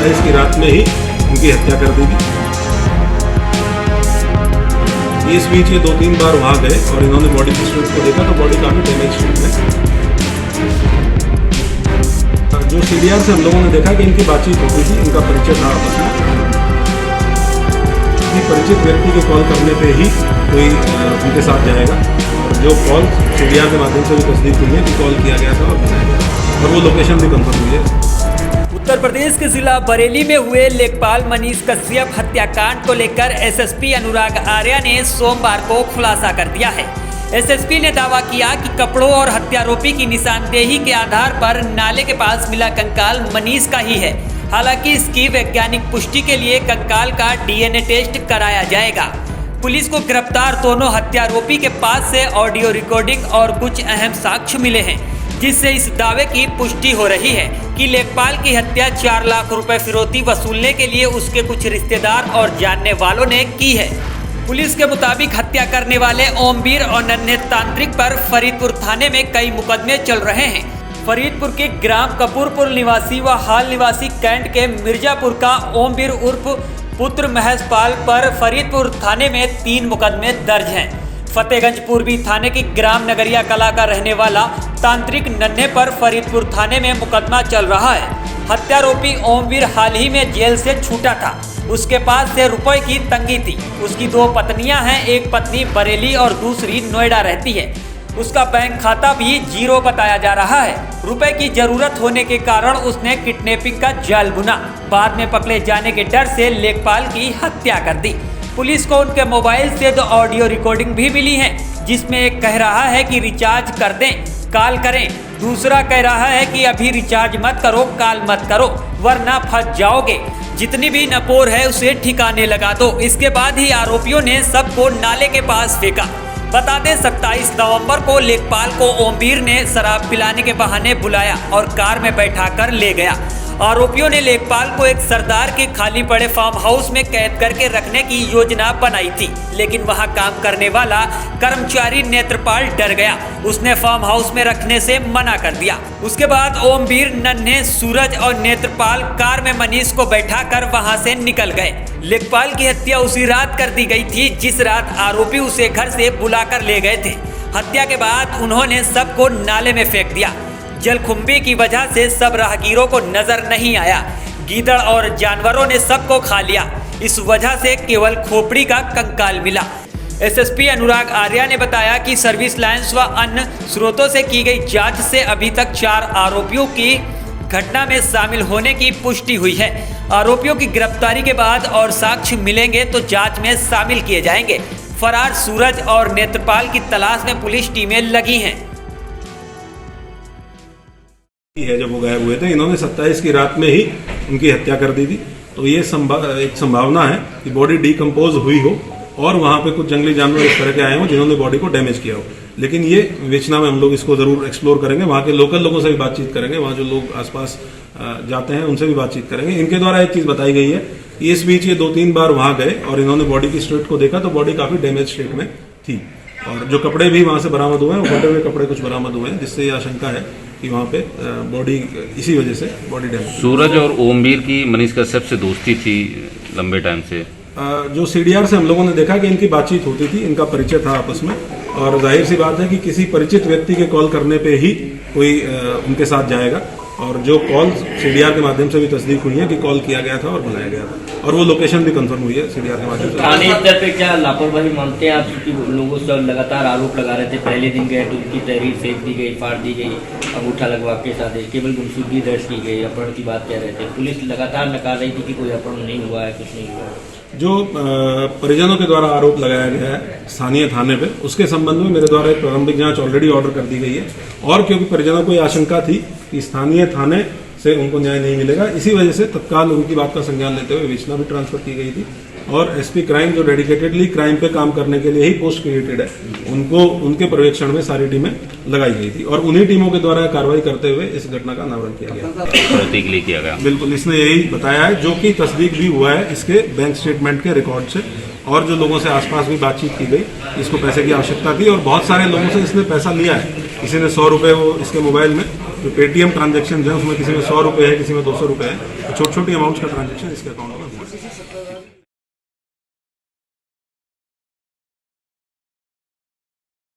27 की रात में ही उनकी हत्या कर दी थी। इस बीच ये 2-3 बार वहाँ गए और इन्होंने बॉडी की स्टेट को देखा तो बॉडी काफ़ी डैमेज स्टेट में। जो CDR से हम लोगों ने देखा कि इनकी बातचीत होती थी, इनका परिचय था आपस में। परिचित व्यक्ति के कॉल करने पे ही कोई उनके साथ जाएगा और जो कॉल CDR के माध्यम से भी तस्दीक हुई है कि कॉल किया गया था और बताया गया और वो लोकेशन भी कंफर्म हुई है। उत्तर प्रदेश के जिला बरेली में हुए लेखपाल मनीष कश्यप हत्याकांड को लेकर SSP अनुराग आर्या ने सोमवार को खुलासा कर दिया है। SSP ने दावा किया कि कपड़ों और हत्यारोपी की निशानदेही के आधार पर नाले के पास मिला कंकाल मनीष का ही है। हालांकि इसकी वैज्ञानिक पुष्टि के लिए कंकाल का DNA टेस्ट कराया जाएगा। पुलिस को गिरफ्तार दोनों हत्यारोपी के पास से ऑडियो रिकॉर्डिंग और कुछ अहम साक्ष्य मिले हैं, जिससे इस दावे की पुष्टि हो रही है कि लेखपाल की हत्या 4 लाख रुपए फिरौती वसूलने के लिए उसके कुछ रिश्तेदार और जानने वालों ने की है। पुलिस के मुताबिक हत्या करने वाले ओमवीर और नन्हे तांत्रिक पर फरीदपुर थाने में कई मुकदमे चल रहे हैं। फरीदपुर के ग्राम कपूरपुर निवासी व हाल निवासी कैंट के मिर्जापुर का ओमवीर उर्फ पुत्र महेशपाल पर फरीदपुर थाने में 3 मुकदमे दर्ज हैं। फतेहगंज पूर्वी थाने की ग्राम नगरिया कला का रहने वाला तांत्रिक नन्हे पर फरीदपुर थाने में मुकदमा चल रहा है। हत्यारोपी ओमवीर हाल ही में जेल से छूटा था। उसके पास से रुपए की तंगी थी। उसकी 2 पत्नियां हैं, एक पत्नी बरेली और दूसरी नोएडा रहती है। उसका बैंक खाता भी 0 बताया जा रहा है। रुपए की जरूरत होने के कारण उसने किडनैपिंग का जाल बुना। बाद में पकड़े जाने के डर से लेखपाल की हत्या कर दी। पुलिस को उनके मोबाइल से 2 ऑडियो रिकॉर्डिंग भी मिली है, जिसमें एक कह रहा है कि रिचार्ज कर दें, कॉल करें। दूसरा कह रहा है कि अभी रिचार्ज मत करो, कॉल मत करो, वरना फंस जाओगे। जितनी भी नपोर है उसे ठिकाने लगा दो। इसके बाद ही आरोपियों ने सबको नाले के पास फेंका। बता दें 27 नवंबर को लेखपाल को ओमवीर ने शराब पिलाने के बहाने बुलाया और कार में बैठाकर ले गया। आरोपियों ने लेखपाल को एक सरदार के खाली पड़े फार्म हाउस में कैद करके रखने की योजना बनाई थी, लेकिन वहां काम करने वाला कर्मचारी नेत्रपाल डर गया। उसने फार्म हाउस में रखने से मना कर दिया। उसके बाद ओमवीर, नन्हे, सूरज और नेत्रपाल कार में मनीष को बैठाकर वहां से निकल गए। लेखपाल की हत्या उसी रात कर दी गई थी जिस रात आरोपी उसे घर से बुलाकर ले गए थे। हत्या के बाद उन्होंने सबको नाले में फेंक दिया। जलकुंभी की वजह से सब राहगीरों को नजर नहीं आया। गीदड़ और जानवरों ने सबको खा लिया। इस वजह से केवल खोपड़ी का कंकाल मिला। SSP अनुराग आर्या ने बताया कि सर्विस लाइन्स व अन्य स्रोतों से की गई जांच से अभी तक 4 आरोपियों की घटना में शामिल होने की पुष्टि हुई है। आरोपियों की गिरफ्तारी के बाद और साक्ष्य मिलेंगे तो जांच में शामिल किए जाएंगे। फरार सूरज और नेत्रपाल की तलाश में पुलिस टीमें लगी हैं। जब वो गायब हुए थे, इन्होंने 27 की रात में ही उनकी हत्या कर दी थी। तो ये एक संभावना है कि बॉडी डिकम्पोज हुई हो और वहाँ पे कुछ जंगली जानवर इस तरह के आए हों जिन्होंने बॉडी को डैमेज किया हो। लेकिन ये विवेचना में हम लोग इसको जरूर एक्सप्लोर करेंगे। वहाँ के लोकल लोगों से भी बातचीत करेंगे, वहाँ जो लोग आसपास जाते हैं उनसे भी बातचीत करेंगे। इनके द्वारा एक चीज बताई गई है कि इस बीच ये 2-3 बार वहाँ गए और इन्होंने बॉडी की स्टेट को देखा तो बॉडी काफी डैमेज स्टेट में थी और जो कपड़े भी वहाँ से बरामद हुए हैं, वो फटे हुए कपड़े कुछ बरामद हुए हैं, जिससे ये आशंका है कि वहाँ पे बॉडी इसी वजह से बॉडी डैमेज। सूरज और ओमवीर की मनीष कश्यप से दोस्ती थी लंबे टाइम से। जो CDR से हम लोगों ने देखा कि इनकी बातचीत होती थी, इनका परिचय था आपस में और जाहिर सी बात है कि किसी परिचित व्यक्ति के कॉल करने पे ही कोई उनके साथ जाएगा और जो कॉल CDR के माध्यम से भी तस्दीक हुई है कि कॉल किया गया था और बुलाया गया था और वो लोकेशन भी कंफर्म हुई है CDR के माध्यम से। थाने स्तर पे क्या लापरवाही मानते हैं आप? क्योंकि लोगों से लगातार आरोप लगा रहे थे। पहले दिन गए तो उनकी तहरीर फेंक दी गई, फाड़ दी गई, अंगूठा लगवा के साथ केवल गुमशुदगी दर्ज की गई, अपहरण की बात कह रहे थे। पुलिस लगातार नकार रही थी कि कोई अपहरण नहीं हुआ है, कुछ नहीं हुआ है। जो परिजनों के द्वारा आरोप लगाया गया है स्थानीय थाने पे, उसके संबंध में मेरे द्वारा एक प्रारंभिक जांच ऑलरेडी ऑर्डर कर दी गई है और क्योंकि परिजनों को यह आशंका थी कि स्थानीय थाने से उनको न्याय नहीं मिलेगा, इसी वजह से तत्काल उनकी बात का संज्ञान लेते हुए विवेचना भी ट्रांसफर की गई थी और SP क्राइम जो डेडिकेटेडली क्राइम पे काम करने के लिए ही पोस्ट क्रिएटेड है, उनको उनके पर्यवेक्षण में सारी टीमें लगाई गई थी और उन्हीं टीमों के द्वारा कार्रवाई करते हुए इस घटना का अनावरण किया गया। प्रतीक ले किया गया। बिल्कुल, इसने यही बताया है, जो कि तस्दीक भी हुआ है इसके बैंक स्टेटमेंट के रिकॉर्ड से और जो लोगों से आसपास भी बातचीत की गई, इसको पैसे की आवश्यकता थी और बहुत सारे लोगों से इसने पैसा लिया है। किसी ने 100 रुपये वो इसके मोबाइल में जो पेटीएम ट्रांजेक्शन हैं उसमें किसी में 100 रुपये है, किसी में 200 रुपये है, तो छोटी छोटी अमाउंट्स का ट्रांजेक्शन इसके अकाउंट में हुआ है।